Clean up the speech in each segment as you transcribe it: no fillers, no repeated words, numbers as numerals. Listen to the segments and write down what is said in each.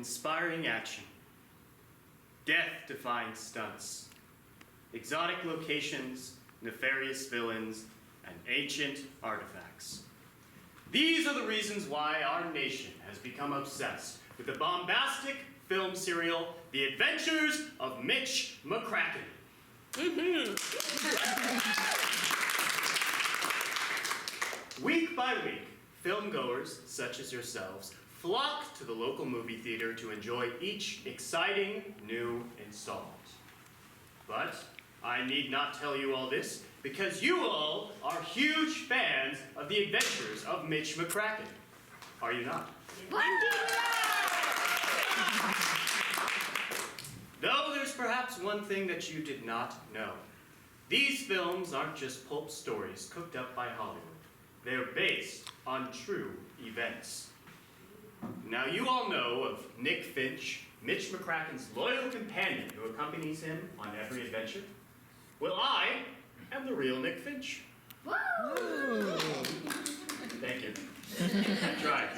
inspiring action, death-defying stunts, exotic locations, nefarious villains, and ancient artifacts. These are the reasons why our nation has become obsessed with the bombastic film serial, The Adventures of Mitch McCracken. Week by week, filmgoers such as yourselves flock to the local movie theater to enjoy each exciting new installment. But I need not tell you all this because you all are huge fans of the adventures of Mitch McCracken. Are you not? Though there's perhaps one thing that you did not know. These films aren't just pulp stories cooked up by Hollywood. They're based on true events. Now you all know of Nick Finch, Mitch McCracken's loyal companion who accompanies him on every adventure. Well, I am the real Nick Finch. Woo! Thank you. I tried.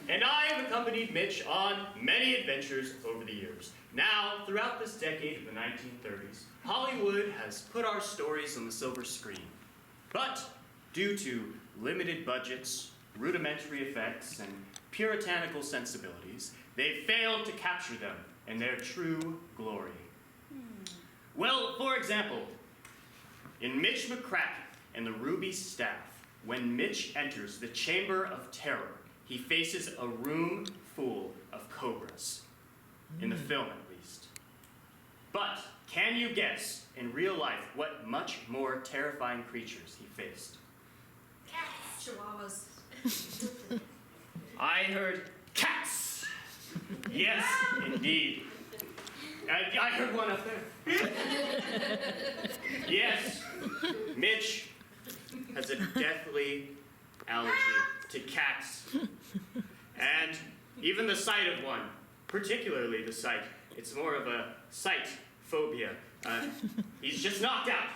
And I have accompanied Mitch on many adventures over the years. Now, throughout this decade of the 1930s, Hollywood has put our stories on the silver screen. But due to limited budgets, rudimentary effects, and puritanical sensibilities, they failed to capture them in their true glory. Well, for example, in Mitch McCracken and the Ruby Staff, when Mitch enters the Chamber of Terror, he faces a room full of cobras, in the film at least. But can you guess, in real life, what much more terrifying creatures he faced? Cats. Chihuahuas. I heard cats. Yes, indeed. I heard one up there. Yes, Mitch has a deathly allergy to cats. And even the sight of one, particularly the sight, it's more of a sight phobia. He's just knocked out.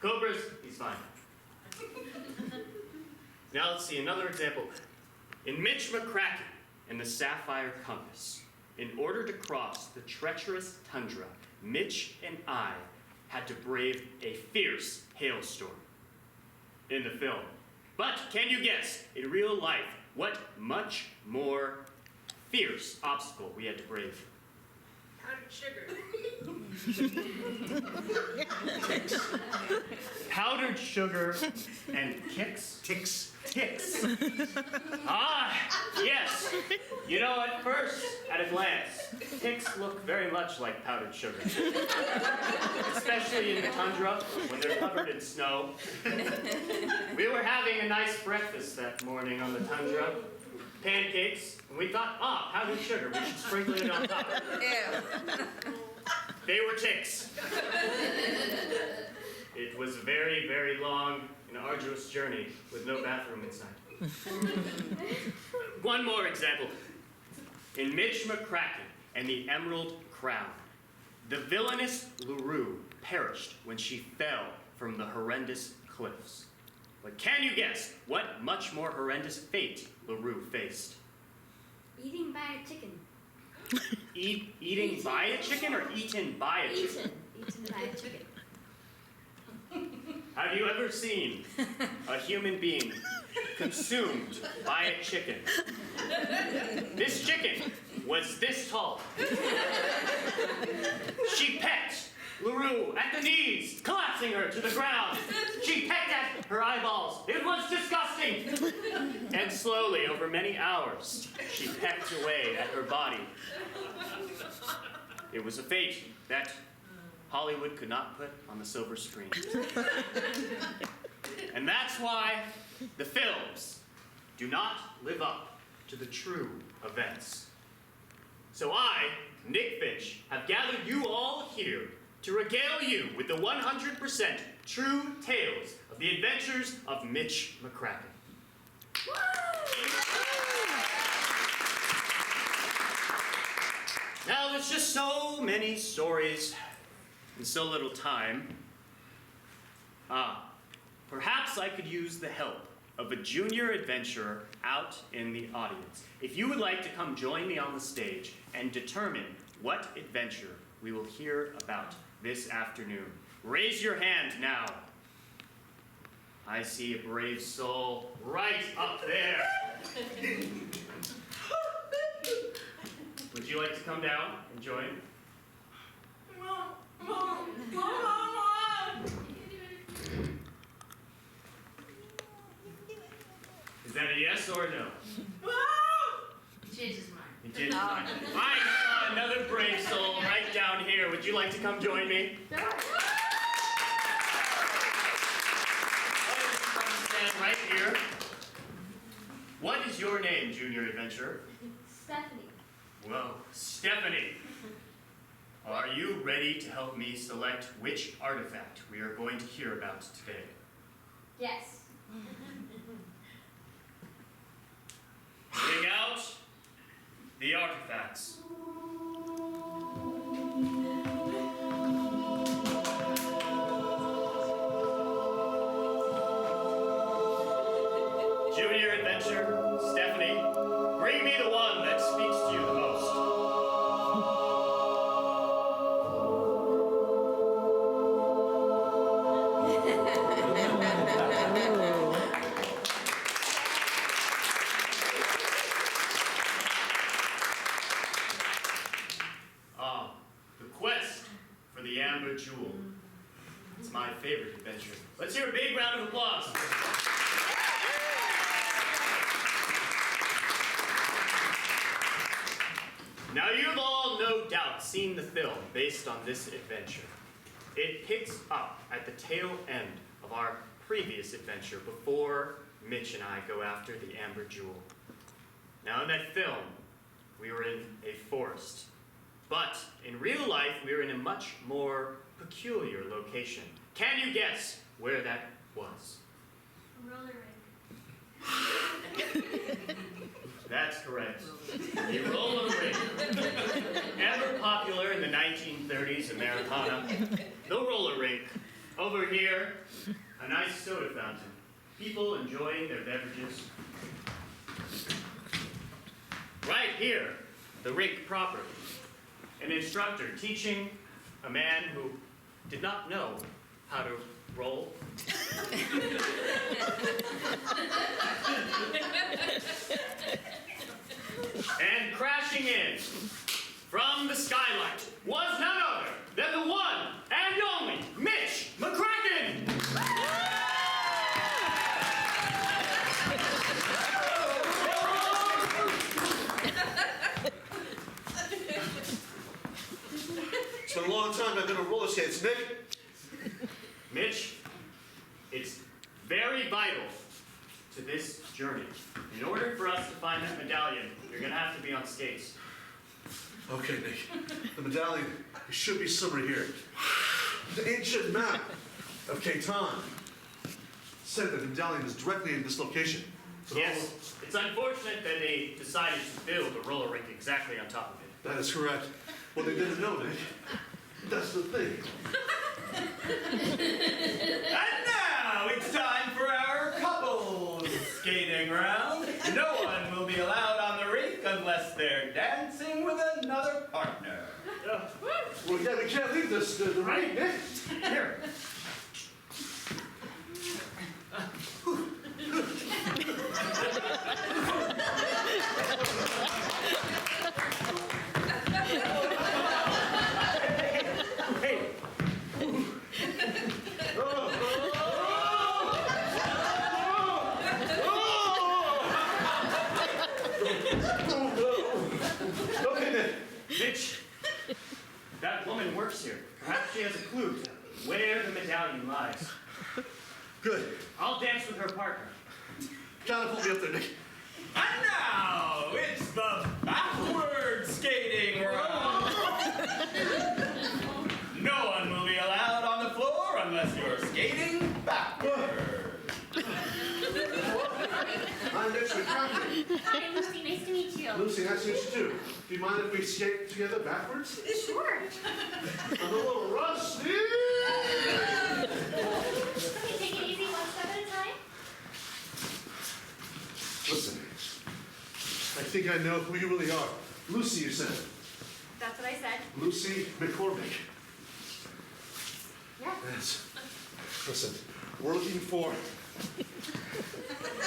Cobras, he's fine. Now let's see another example. In Mitch McCracken and the Sapphire Compass, in order to cross the treacherous tundra, Mitch and I had to brave a fierce hailstorm in the film. But can you guess, in real life, what much more fierce obstacle we had to brave? Powdered sugar. Powdered sugar and ticks? Ticks. Ticks. Ah, yes. You know, at first, at a glance, ticks look very much like powdered sugar. Especially in the tundra, when they're covered in snow. We were having a nice breakfast that morning on the tundra. Pancakes, and we thought, powdered sugar, we should sprinkle it on top. Ew. They were ticks. It was a very, very long and arduous journey with no bathroom inside. One more example. In Mitch McCracken and the Emerald Crown, the villainous LaRue perished when she fell from the horrendous cliffs. But can you guess what much more horrendous fate LaRue faced? Eating by a chicken. Eating by a chicken or eaten by a chicken? Eaten by a chicken. Have you ever seen a human being consumed by a chicken? This chicken was this tall. She pecked LaRue at the knees, collapsing her to the ground. She pecked at her eyeballs. It was disgusting. And slowly, over many hours, she pecked away at her body. It was a fate that Hollywood could not put on the silver screen. And that's why the films do not live up to the true events. So I, Nick Finch, have gathered you all here to regale you with the 100% true tales of the adventures of Mitch McCracken. Now, there's just so many stories in so little time. Perhaps I could use the help of a junior adventurer out in the audience. If you would like to come join me on the stage and determine what adventure we will hear about this afternoon, raise your hand now. I see a brave soul right up there. Would you like to come down and join? Is that a yes or a no? He changed his mind. He did. I saw another brave soul right down here. Would you like to come join me? Stand right here. What is your name, junior adventurer? Stephanie. Well, Stephanie, are you ready to help me select which artifact we are going to hear about today? Yes. Bring out the artifacts. Junior adventurer, Stephanie, bring me the one that speaks to you the most. The quest for the Amber Jewel. It's my favorite adventure. Let's hear a big round of applause. Now you've all no doubt seen the film based on this adventure. It picks up at the tail end of our previous adventure before Mitch and I go after the Amber Jewel. Now in that film, we were in a forest. But in real life, we're in a much more peculiar location. Can you guess where that was? Roller rink. That's correct. A roller rink. Ever popular in the 1930s Americana. The roller rink. Over here, a nice soda fountain. People enjoying their beverages. Right here, the rink proper. An instructor teaching a man who did not know how to roll. And crashing in from the skylight was none other than the one and only Mitch McCracken! It's been a long time I've been on roller skates, Nick. Mitch, it's very vital to this journey. In order for us to find that medallion, you're going to have to be on skates. Okay, Nick. The medallion should be somewhere here. The ancient map of Catan said that the medallion is directly in this location. But Yes, it's unfortunate that they decided to build a roller rink exactly on top of it. That is correct. Well, they didn't know, Nick. That's the thing. And now it's time for our couples skating round. No one will be allowed on the rink unless they're dancing with another partner. Well, yeah, we can't leave this the rink, Nick. Here. Hey. Okay, Nick. Mitch, that woman works here. Perhaps she has a clue to where the medallion lies. Good. I'll dance with her partner. Catapult me up there, Nick. And now it's the backward skating round. No one will be allowed on the floor unless you're skating backward. I'm Mitch McCracken. Hi, Lucy. Nice to meet you. Lucy, nice to meet you too. Do you mind if we skate together backwards? Sure. I'm a little rusty. Okay, take it easy, one step at a time. Listen, I think I know who you really are. Lucy, you said. That's what I said. Lucy McCormick. Yeah. Yes. Listen, we're looking for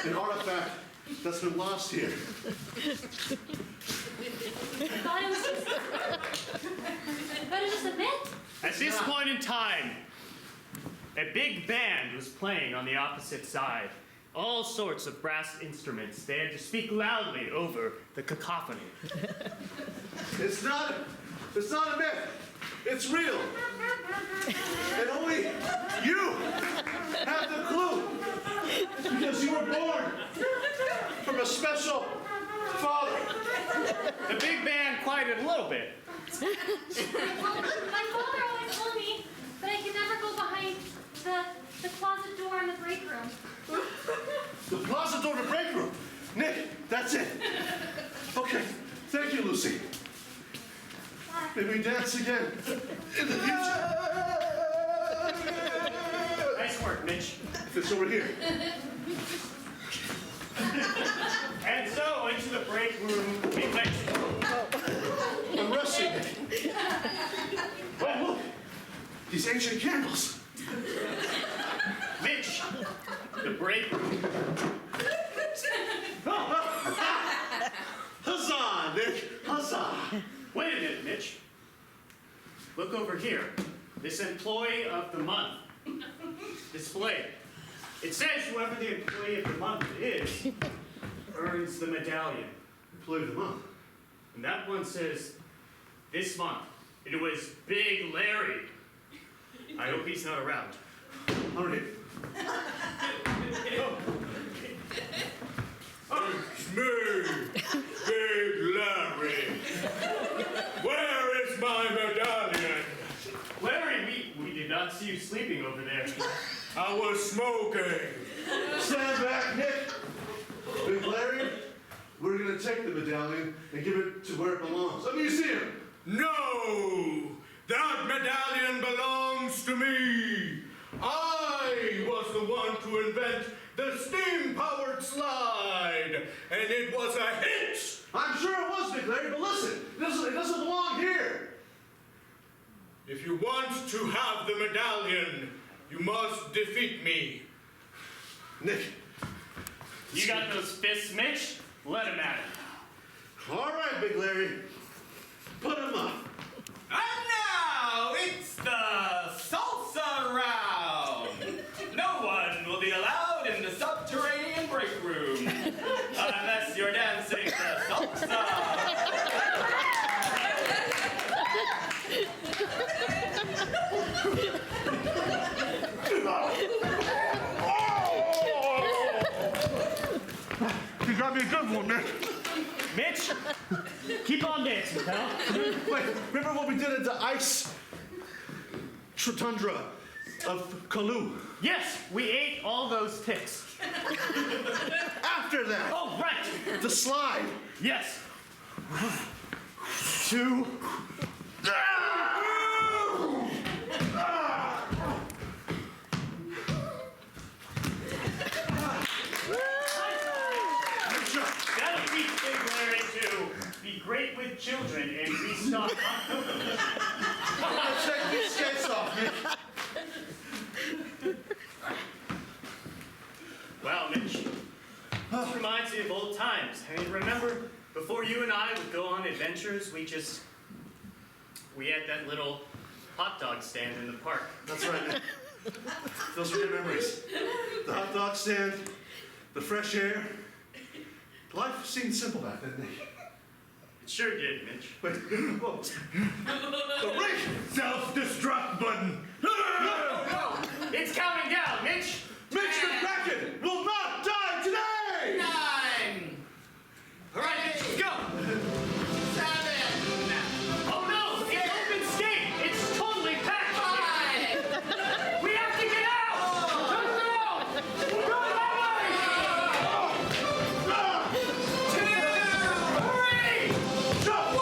an artifact that's been lost here. I thought it was just a myth. At this point in time, a big band was playing on the opposite side. All sorts of brass instruments. They had to speak loudly over the cacophony. It's not a myth. It's real. And only you have the clue. Because you were born from a special father. The big band quieted a little bit. My father always told me that I could never go behind the closet door in the break room. The closet door to the break room. Nick, that's it. Okay, thank you, Lucy. Maybe we dance again in the future. Nice work, Mitch. It's over here. And so, into the break room we went. I'm rushing. Oh, look. These ancient candles. Mitch, the break room. Huzzah, Nick. Huzzah. Wait a minute, Mitch. Look over here. This employee of the month display. It says whoever the employee of the month is earns the medallion. Employee of the month. And that one says, this month, it was Big Larry. I hope he's not around. All right. It's me, Big Larry. Where is my medallion? Larry, we did not see you sleeping over there. I was smoking. Stand back, Nick. Big Larry, we're going to take the medallion and give it to where it belongs. A museum. No! That medallion belongs to me. I was the one to invent the steam-powered slide, and it was a hit. I'm sure it was, Big Larry, but listen, it doesn't belong here. If you want to have the medallion, you must defeat me. Nick. You got those fists, Mitch? Let him at it. All right, Big Larry. Put him up. And now it's the salsa round. No one will be allowed in the subterranean break room unless you're dancing the salsa. You got me a good one, Nick. Mitch, keep on dancing, pal. Wait, remember what we did at the ice tundra of Kalu? Yes, we ate all those ticks. After that, Oh, right. the slide. Yes. 2. That'll teach Big Larry to be great with children and restock hot cocoa. Check these skates off, Nick. Well, Mitch, this reminds me of old times. I mean, remember, before you and I would go on adventures, we had that little hot dog stand in the park. That's right, Nick. Those are good memories. The hot dog stand, the fresh air. Life seemed simple back then, Nick. It sure did, Mitch. Wait, whoa. The ring! Self-destruct button. No! It's counting down, Mitch! Mitch McCracken will not die today! 9. All right, Mitch, go! 7. Oh no! It's open skate! It's totally packed! 5. We have to get out! Turn around! Go that way! 2, 3! Jump!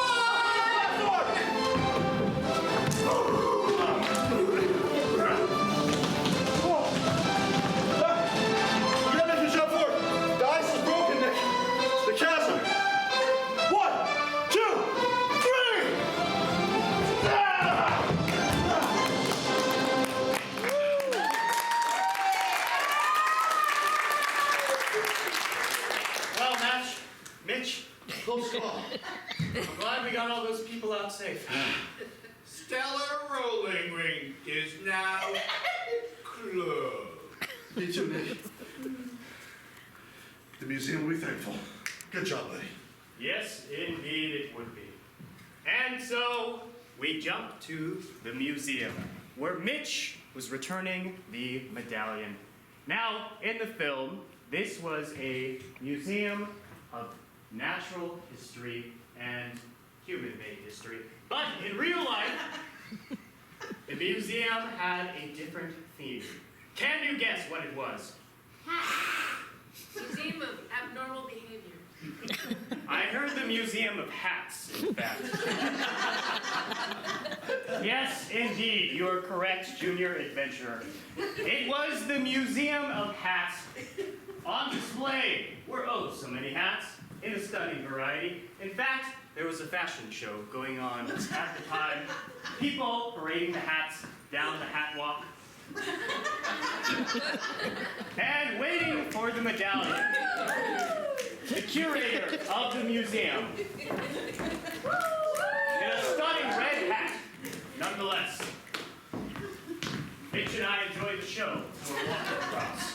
Mitch, Close call. I'm glad we got all those people out safe. Stellar Rolling Rink is now closed. Me too, Nick. The museum will be thankful. Good job, buddy. Yes, indeed it would be. And so we jump to the museum, where Mitch was returning the medallion. Now, in the film, this was a museum of natural history and human-made history. But in real life, the museum had a different theme. Can you guess what it was? Museum of Abnormal Behavior. I heard the Museum of Hats, in fact. Yes, indeed, you're correct, Junior Adventurer. It was the Museum of Hats. On display were oh so many hats in a stunning variety. In fact, there was a fashion show going on at the time. People parading the hats down the hat walk. And waiting for the medallion. The curator of the museum. In a stunning red hat, nonetheless. Mitch and I enjoyed the show. We're walking across.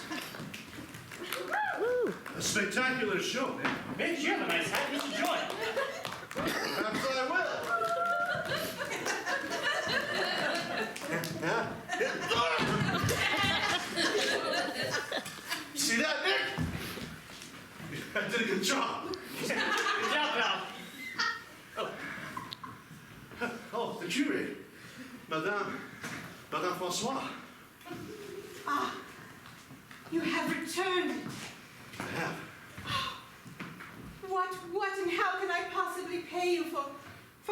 A spectacular show, Nick. Mitch, you have a nice hat. You should join. Perhaps I will. See that, Nick? I did a good job. Good job, Val. Oh, the curator. Madame Francois. Ah, you have returned. I have. What and how can I possibly pay you for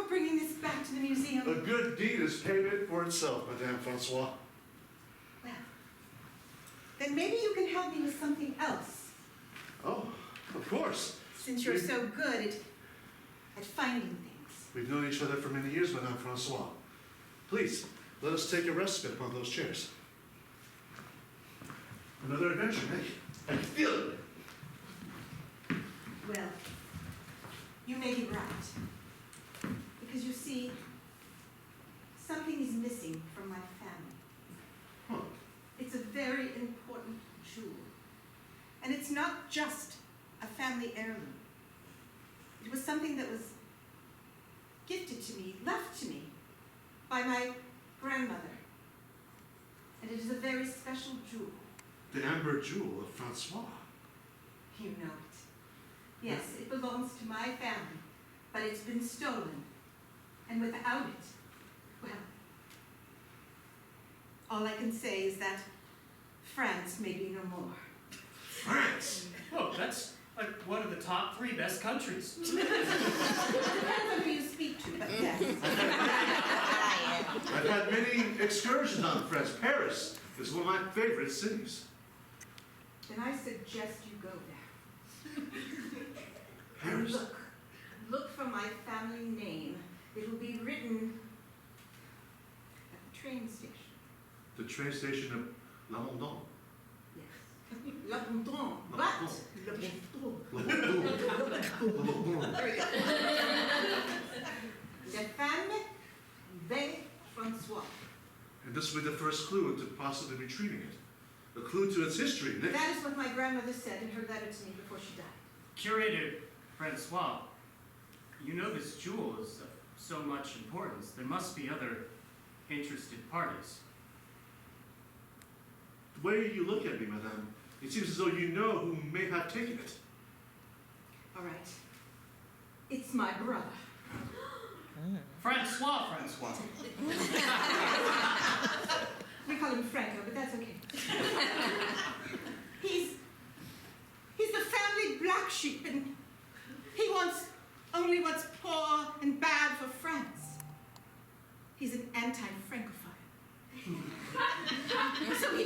bringing this back to the museum? A good deed is payment for itself, Madame Francois. Well, then maybe you can help me with something else, Oh, of course. since you're so good at finding things. We've known each other for many years, Madame Francois. Please, let us take a respite upon those chairs. Another adventure, Nick. I can feel it. Well, you may be right. Because you see, something is missing from my family. Huh. It's a very important jewel. And it's not just a family heirloom. It was something that was gifted to me, left to me, by my grandmother. And it is a very special jewel. The amber jewel of Francois. You know it. Yes, it belongs to my family, but it's been stolen. And without it, well, all I can say is that France may be no more. France! Whoa, that's like one of the top 3 best countries. Depends on who you speak to, but yes. I've had many excursions on France. Paris is one of my favorite cities. Then I suggest you go there. Paris. And look for my family name. It will be written at the train station. The train station of La Mondon. Yes. La Bourdon, but La Mondon. Les femmes de Francois. And this will be the first clue to possibly retrieving it. A clue to its history, Nick. That is what my grandmother said in her letter to me before she died. Curator Francois, you know this jewel is of so much importance. There must be other interested parties. The way you look at me, Madame, it seems as though you know who may have taken it. All right. It's my brother. Francois. We call him Franco, but that's okay. He's the family black sheep, and he wants only what's poor and bad for France. He's an anti-Francophile. So he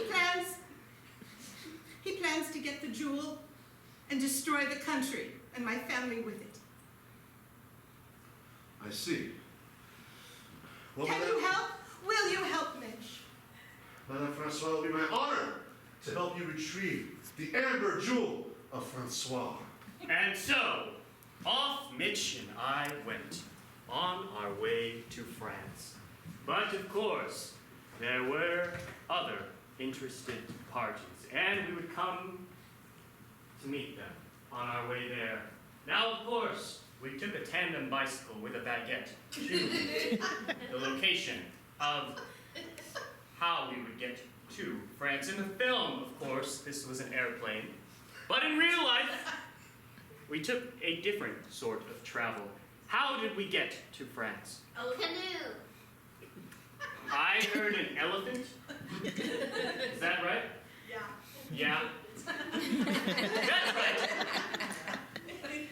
plans to get the jewel and destroy the country and my family with it. I see. Well, Can you help? Will you help, Mitch? Madame Francois, it will be my honor to help you retrieve the amber jewel of Francois. And so, Off Mitch and I went on our way to France. But of course, there were other interested parties, and we would come to meet them on our way there. Now, of course, we took a tandem bicycle with a baguette to the location of how we would get to France. In the film, of course, this was an airplane. But in real life, we took a different sort of travel. How did we get to France? A canoe. I heard an elephant. Is that right? Yeah. That's right.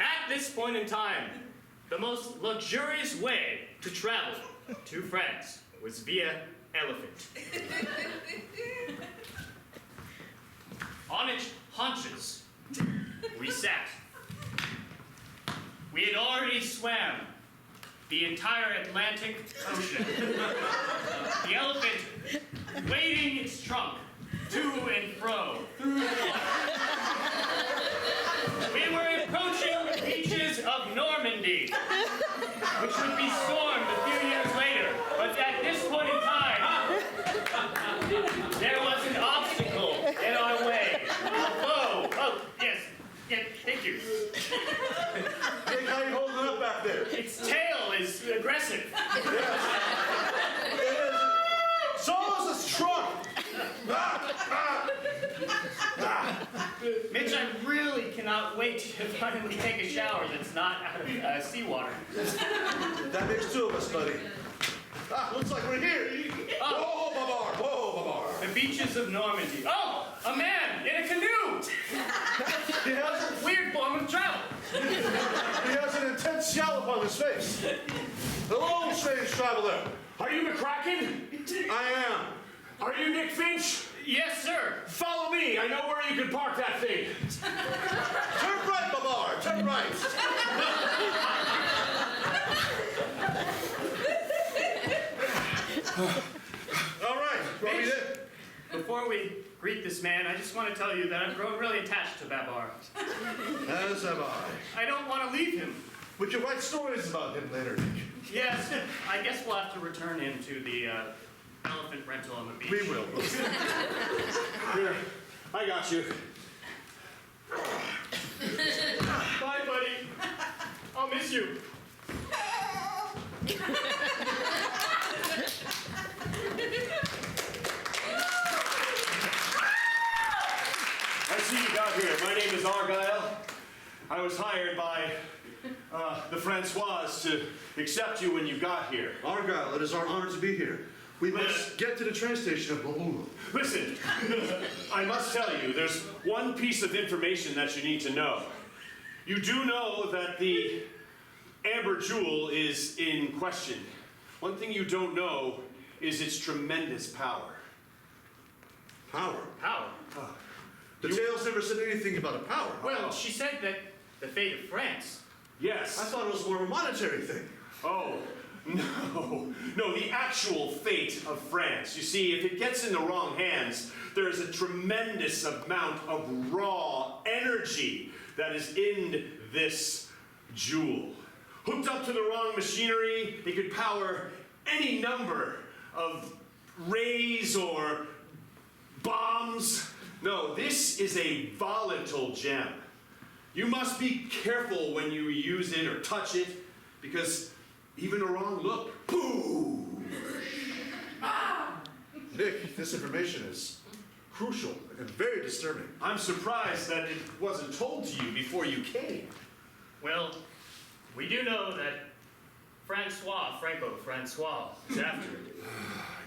At this point in time, the most luxurious way to travel to France was via elephant. On its haunches, we sat. We had already swam the entire Atlantic Ocean. The elephant waving its trunk to and fro through the water. We were approaching the beaches of Normandy, which would be stormed a few years later. But at this point in time, there was an obstacle in our way. Oh, yes, thank you. Nick, how you holding up back there? Its tail is aggressive. It is. So is its trunk. Mitch, I really cannot wait to finally take a shower that's not out of seawater. That makes two of us, buddy. Looks like we're here. Whoa, Babar! Whoa, Babar! The beaches of Normandy. Oh, a man in a canoe! He has, Weird form of travel. he has an intense scowl upon his face. Hello, strange traveler. Are you McCracken? I am. Are you Nick Finch? Yes, sir. Follow me. I know where you can park that thing. Turn right, Babar. Turn right. All right. What we did? Before we greet this man, I just want to tell you that I've grown really attached to Babar. As have I. I don't want to leave him. We can write stories about him later, Nick. Yes, I guess we'll have to return him to the elephant rental on the beach. We will. Here, I got you. Bye, buddy. I'll miss you. I see you got here. My name is Argyle. I was hired by the Francoise to accept you when you got here. Argyle, it is our honor to be here. We must get to the train station of Bohulu. Listen, I must tell you, there's one piece of information that you need to know. You do know that the Amber Jewel is in question. One thing you don't know is its tremendous power. Power. How? The tales never said anything about a power. Well, she said that the fate of France. I Yes. thought it was more of a monetary thing. Oh, no. No, the actual fate of France. You see, if it gets in the wrong hands, there is a tremendous amount of raw energy that is in this jewel. Hooked up to the wrong machinery, it could power any number of rays or bombs. No, this is a volatile gem. You must be careful when you use it or touch it, because even a wrong look, boom! Nick, this information is crucial and very disturbing. I'm surprised that it wasn't told to you before you came. Well, we do know that Francois is after it.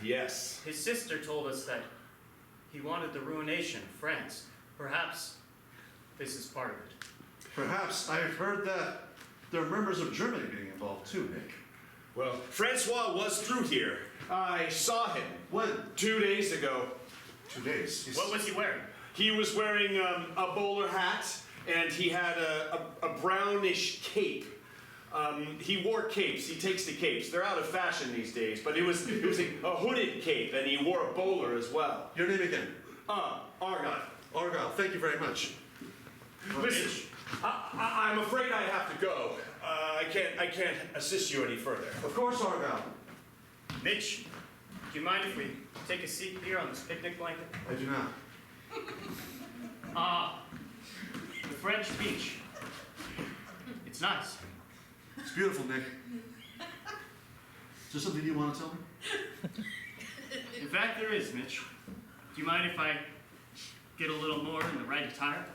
Yes. His sister told us that he wanted the ruination of France. Perhaps this is part of it. Perhaps I've heard that there are murmurs of Germany being involved too, Nick. Well, Francois was through here. I saw him. When? 2 days ago. 2 days. What was he wearing? He was wearing a bowler hat, and he had a brownish cape. He wore capes. He takes the capes. They're out of fashion these days, but it was a hooded cape, and he wore a bowler as well. Your name again? Argyle. Argyle, thank you very much. Listen, I'm afraid I have to go. I can't assist you any further. Of course, Argal. Mitch, do you mind if we take a seat here on this picnic blanket? I do not. The French beach. It's nice. It's beautiful, Nick. Is there something you want to tell me? In fact, there is, Mitch. Do you mind if I get a little more in the right attire?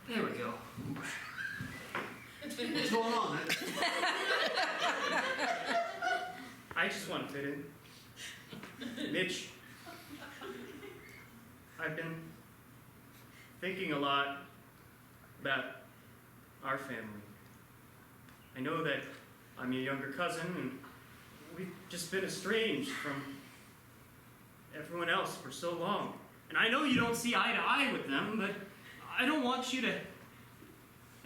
There we go. What's going on, Nick? I just want to fit in. Mitch, I've been thinking a lot about our family. I know that I'm your younger cousin, and we've just been estranged from everyone else for so long. And I know you don't see eye to eye with them, but I don't want you to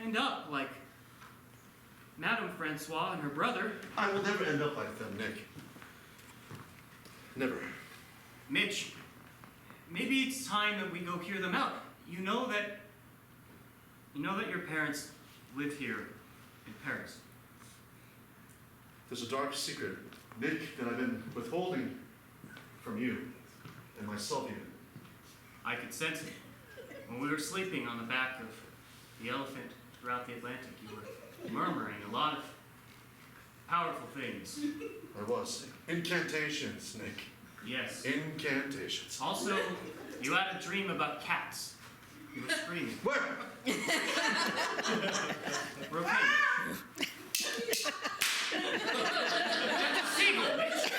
end up like Madame Francois and her brother. I will never end up like them, Nick. Never. Mitch, maybe it's time that we go hear them out. You know that your parents live here in Paris. There's a dark secret, Nick, that I've been withholding from you and myself even. I could sense it. When we were sleeping on the back of the elephant throughout the Atlantic, you were murmuring a lot of powerful things. I was. Incantations, Nick. Yes. Incantations. Also, you had a dream about cats. You were screaming. Where? We're okay. That's a seagull, Mitch.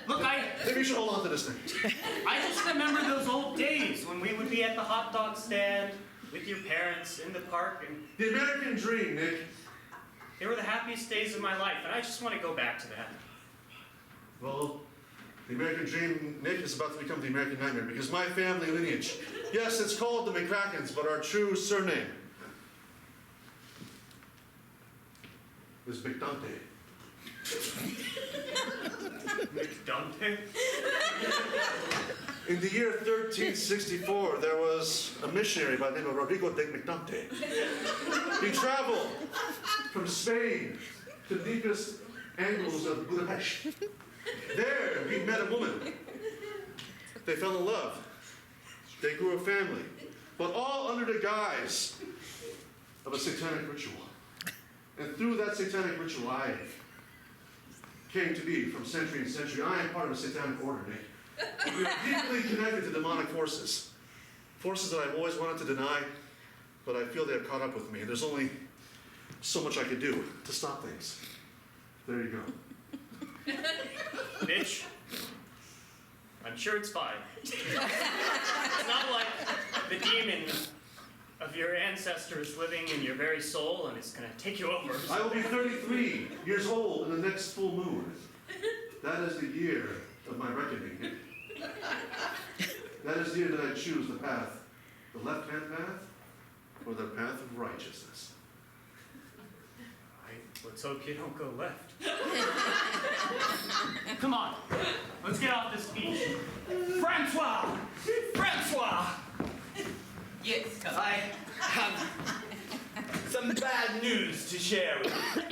Look, Maybe you should hold on to this thing. I just remember those old days when we would be at the hot dog stand with your parents in the park, and The American dream, Nick. they were the happiest days of my life, and I just want to go back to that. Well, the American dream, Nick, is about to become the American nightmare because my family lineage, yes, it's called the McCrackens, but our true surname is McDonte. McDonte? In the year 1364, there was a missionary by the name of Rodrigo de McDonte. He traveled from Spain to the deepest angles of Budapest. There, he met a woman. They fell in love. They grew a family, but all under the guise of a satanic ritual. And through that satanic ritual, I came to be from century to century. I am part of a satanic order, Nick. We are deeply connected to demonic forces. Forces that I've always wanted to deny, but I feel they have caught up with me. And there's only so much I could do to stop things. There you go. Mitch, I'm sure it's fine. It's not like the demon of your ancestors living in your very soul and it's going to take you over. I will be 33 years old in the next full moon. That is the year of my reckoning. That is the year that I choose the path, the left-hand path, or the path of righteousness. Let's hope you don't go left. Come on, let's get off this beach. Francois! Francois! Yes, cousin. I have some bad news to share with you.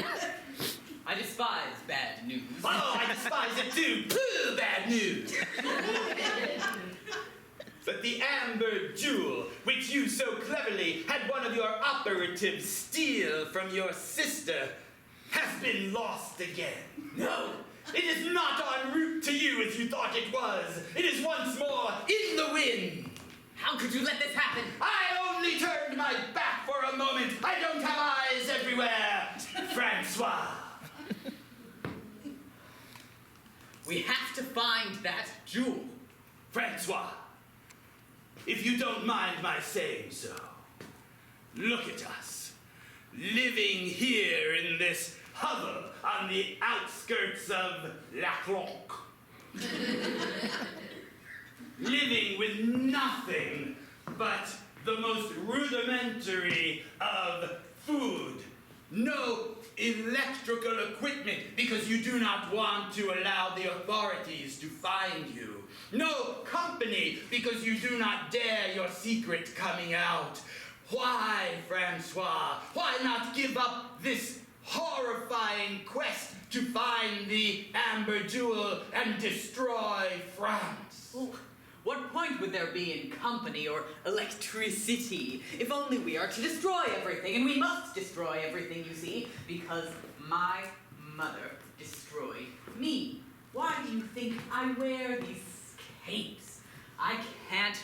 I despise bad news. Oh, I despise it too. Pooh, bad news. But the amber jewel, which you so cleverly had one of your operatives steal from your sister, has been lost again. No, it is not en route to you as you thought it was. It is once more in the wind. How could you let this happen? I only turned my back for a moment. I don't have eyes everywhere. Francois. We have to find that jewel. Francois, if you don't mind my saying so, look at us, living here in this hovel on the outskirts of La Cloque. Living with nothing but the most rudimentary of food. No electrical equipment because you do not want to allow the authorities to find you. No company, because you do not dare your secret coming out. Why, Francois? Why not give up this horrifying quest to find the Amber Jewel and destroy France? Well, what point would there be in company or electricity if only we are to destroy everything? And we must destroy everything, you see, because my mother destroyed me. Why do you think I wear these capes? I can't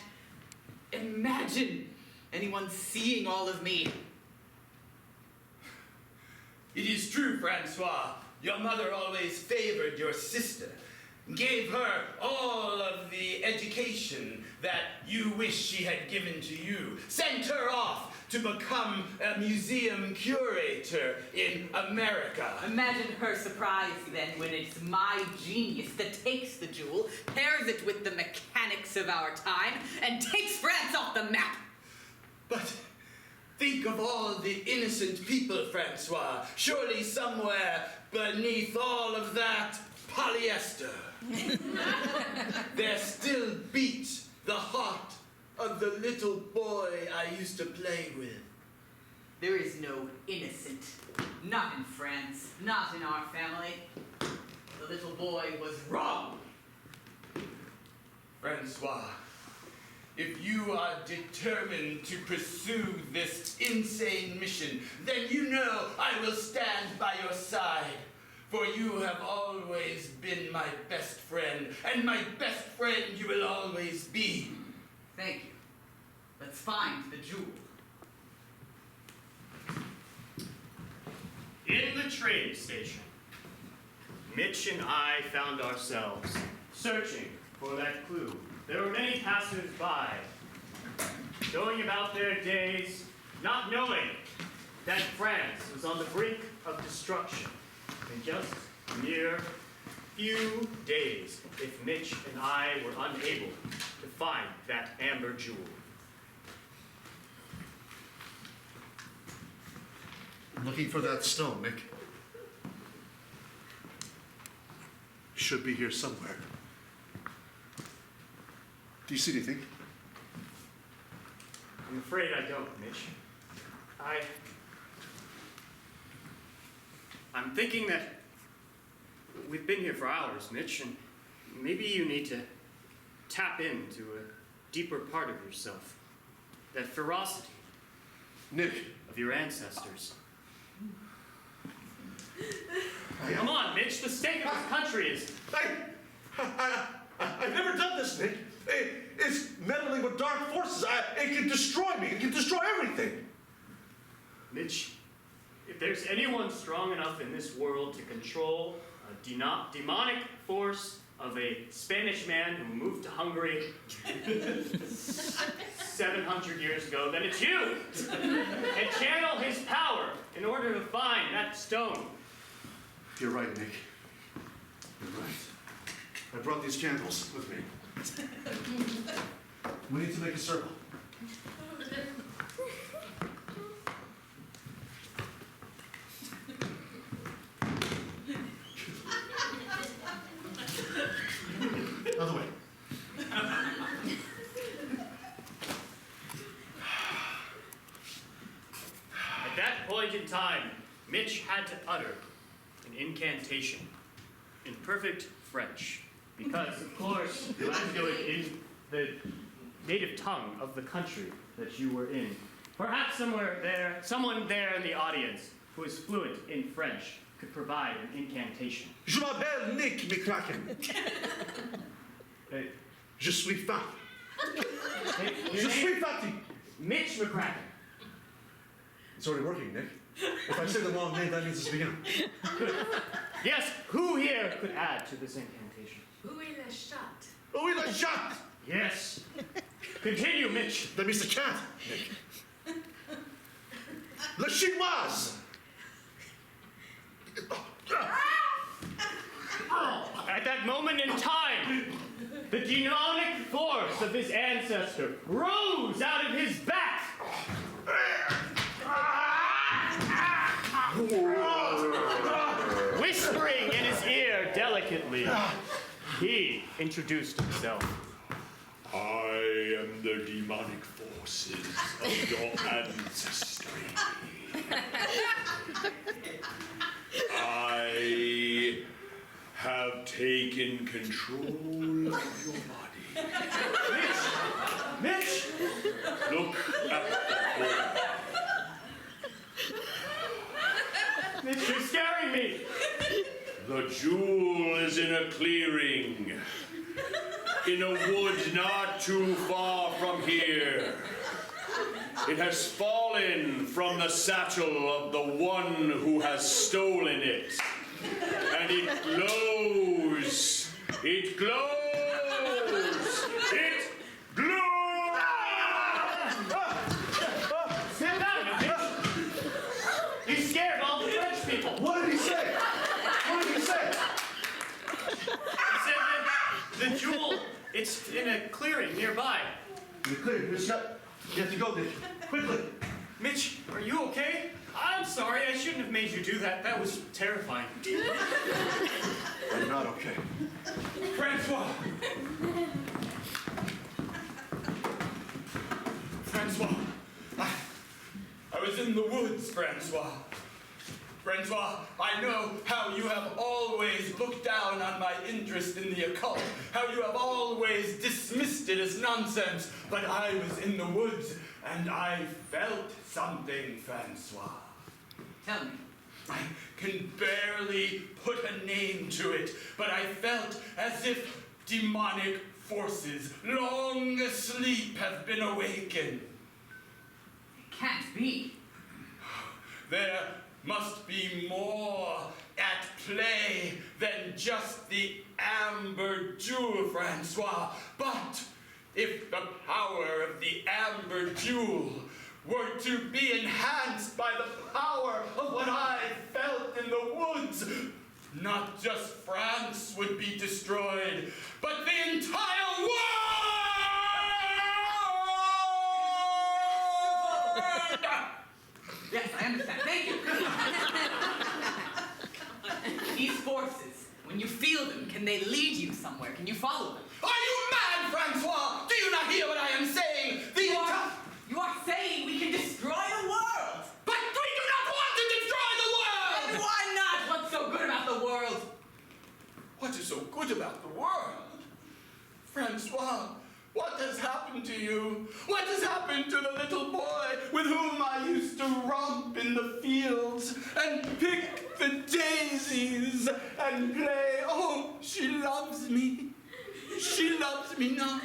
imagine anyone seeing all of me. It is true, Francois. Your mother always favored your sister, gave her all of the education that you wish she had given to you, sent her off to become a museum curator in America. Imagine her surprise then when it's my genius that takes the jewel, pairs it with the mechanics of our time, and takes France off the map. But think of all the innocent people, Francois. Surely somewhere beneath all of that polyester, there still beats the heart of the little boy I used to play with. There is no innocent. Not in France, not in our family. The little boy was wrong. Francois, if you are determined to pursue this insane mission, then you know I will stand by your side. For you have always been my best friend, and my best friend you will always be. Thank you. Let's find the jewel. In the train station, Mitch and I found ourselves searching for that clue. There were many passers-by, going about their days, not knowing that France was on the brink of destruction in just a mere few days if Mitch and I were unable to find that amber jewel. I'm looking for that stone, Nick. Should be here somewhere. Do you see anything? I'm afraid I don't, Mitch. I'm thinking that we've been here for hours, Mitch, and maybe you need to tap into a deeper part of yourself. That ferocity Nick. of your ancestors. Come on, Mitch, the state of this country is... I've never done this, Nick. It's meddling with dark forces. It can destroy me. It can destroy everything. Mitch, if there's anyone strong enough in this world to control a demonic force of a Spanish man who moved to Hungary 700 years ago, then it's you! And channel his power in order to find that stone. You're right, Nick. You're right. I brought these candles with me. We need to make a circle. Other way. At that point in time, Mitch had to utter an incantation in perfect French. Because, of course, you had to do it in the native tongue of the country that you were in. Perhaps someone there in the audience who is fluent in French could provide an incantation. Je m'appelle Nick McCracken. Je suis fat. Je suis fatty. Mitch McCracken. It's already working, Nick. If I say the wrong name, that means it's begun. Yes, who here could add to this incantation? Où est la chatte? Oh, we like shot. Yes. Continue, Mitch. That means the cat, Nick. Le chinoise. At that moment in time, the demonic force of his ancestor rose out of his back. Whispering in his ear delicately. He introduced himself. I am the demonic forces of your ancestry. I have taken control of your body. Mitch! Look at the hole. Mitch, you're scaring me! The jewel is in a clearing, in a wood not too far from here. It has fallen from the satchel of the one who has stolen it. And it glows. It glows. It glows. Stand down, Mitch! You scared all the French people! What did he say? What did he say? He said that the jewel, it's in a clearing nearby. You're clear. You have to go, Nick. Quickly. Mitch, are you okay? I'm sorry, I shouldn't have made you do that. That was terrifying. I'm not okay. Francois! Francois! I was in the woods, Francois. Francois, I know how you have always looked down on my interest in the occult, how you have always dismissed it as nonsense, but I was in the woods and I felt something, Francois. Tell me. I can barely put a name to it, but I felt as if demonic forces long asleep have been awakened. It can't be. There must be more at play than just the amber jewel, Francois. But if the power of the amber jewel were to be enhanced by the power of what I felt in the woods, not just France would be destroyed, but the entire world! Yes, I understand. Thank you. These forces, when you feel them, can they lead you somewhere? Can you follow them? Are you mad, Francois? Do you not hear what I am saying? You are saying we can destroy the world! But we do not want to destroy the world! And why not? What's so good about the world? What is so good about the world? Francois, what has happened to you? What has happened to the little boy with whom I used to romp in the fields and pick the daisies and play? Oh, she loves me. She loves me not.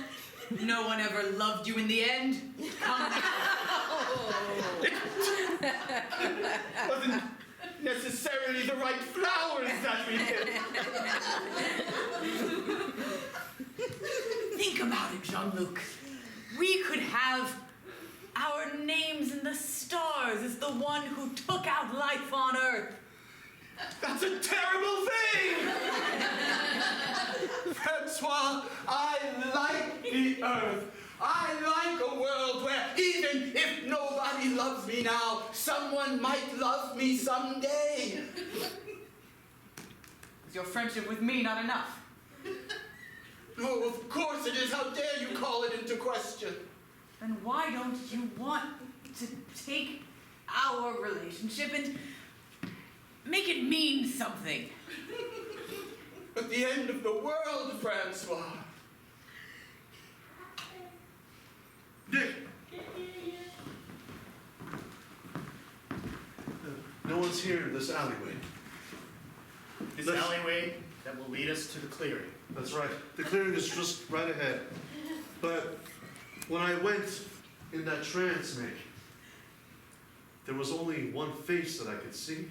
No one ever loved you in the end. Come now. Wasn't necessarily the right flowers that we picked. Think about it, Jean-Luc. We could have our names in the stars as the one who took out life on Earth. That's a terrible thing! Francois, I like the earth. I like a world where even if nobody loves me now, someone might love me someday. Is your friendship with me not enough? No, of course it is. How dare you call it into question? Then why don't you want to take our relationship and make it mean something? At the end of the world, Francois. Nick! No one's here in this alleyway. This Let's- alleyway that will lead us to the clearing. That's right. The clearing is just right ahead. But when I went in that trance, Nick, there was only one face that I could see.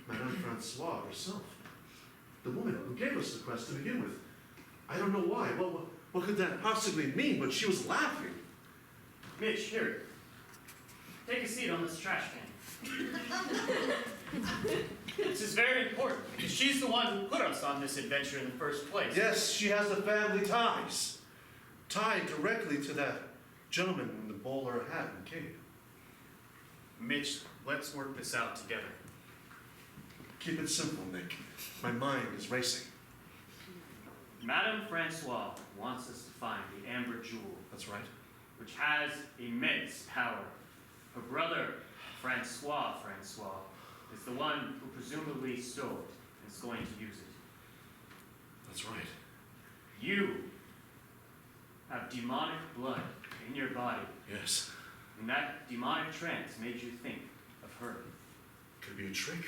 Madame Francois herself. The woman who gave us the quest to begin with. I don't know why. What could that possibly mean? But she was laughing. Mitch, here. Take a seat on this trash can. This is very important because she's the one who put us on this adventure in the first place. Yes, she has the family ties. Tied directly to that gentleman in the bowler hat and cape. Mitch, let's work this out together. Keep it simple, Nick. My mind is racing. Madame Francois wants us to find the Amber Jewel, That's right. which has immense power. Her brother, Francois, is the one who presumably stole it and is going to use it. That's right. You have demonic blood in your body, Yes. and that demonic trance made you think of her. Could it be a trick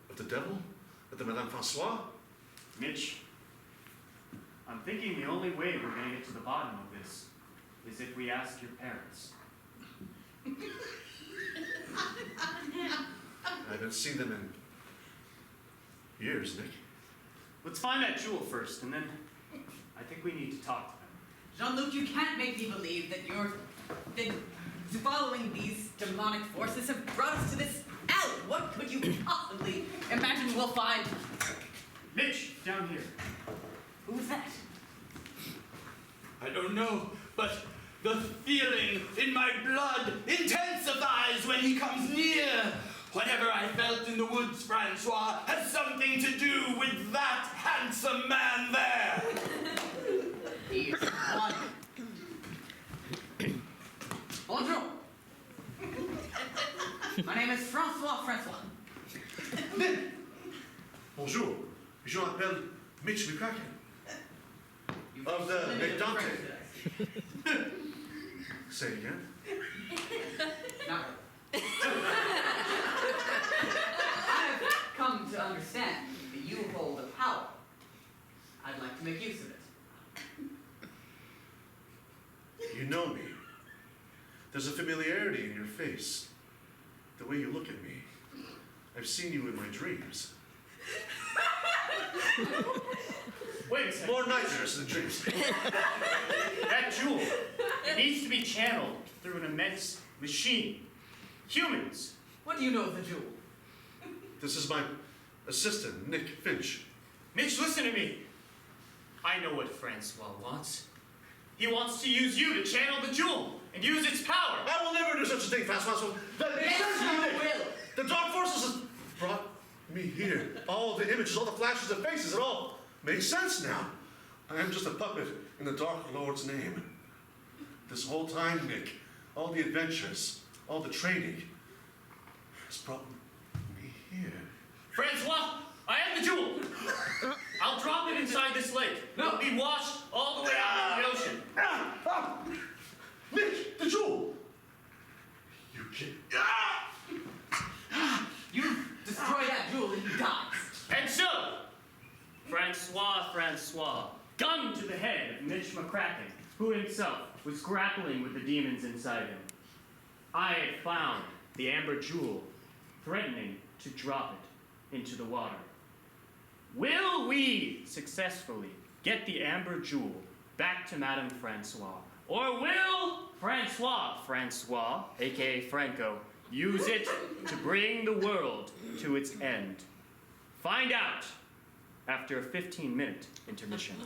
of the devil? Of the Madame Francois? Mitch, I'm thinking the only way we're going to get to the bottom of this is if we ask your parents. I haven't seen them in years, Nick. Let's find that jewel first, and then I think we need to talk to them. Jean-Luc, you can't make me believe that following these demonic forces have brought us to this alley. What could you possibly imagine we'll find? Mitch, down here. Who was that? I don't know, but the feeling in my blood intensifies when he comes near. Whatever I felt in the woods, Francois, has something to do with that handsome man there. He's one. Bonjour. My name is Francois. Bonjour. Je m'appelle Mitch McCracken. Of the McDonald's. Say it again. Not really. I've come to understand that you hold a power. I'd like to make use of it. You know me. There's a familiarity in your face. The way you look at me. I've seen you in my dreams. Wait a second. More nightmares than dreams. That jewel, it needs to be channeled through an immense machine. Humans. What do you know of the jewel? This is my assistant, Nick Finch. Mitch, listen to me. I know what Francois wants. He wants to use you to channel the jewel and use its power. I will never do such a thing, Francois. Yes, you will. The dark forces have brought me here. All the images, all the flashes of faces, it all makes sense now. I am just a puppet in the Dark Lord's name. This whole time, Nick, all the adventures, all the training has brought me here. Francois, I have the jewel. I'll drop it inside this lake. It'll be washed all the way out into the ocean. Nick, the jewel! You can't. You destroy that jewel and he dies. And so, Francois, gun to the head of Mitch McCracken, who himself was grappling with the demons inside him. I had found the amber jewel, threatening to drop it into the water. Will we successfully get the amber jewel back to Madame Francois? Or will Francois, aka Franco, use it to bring the world to its end? Find out after a 15-minute intermission.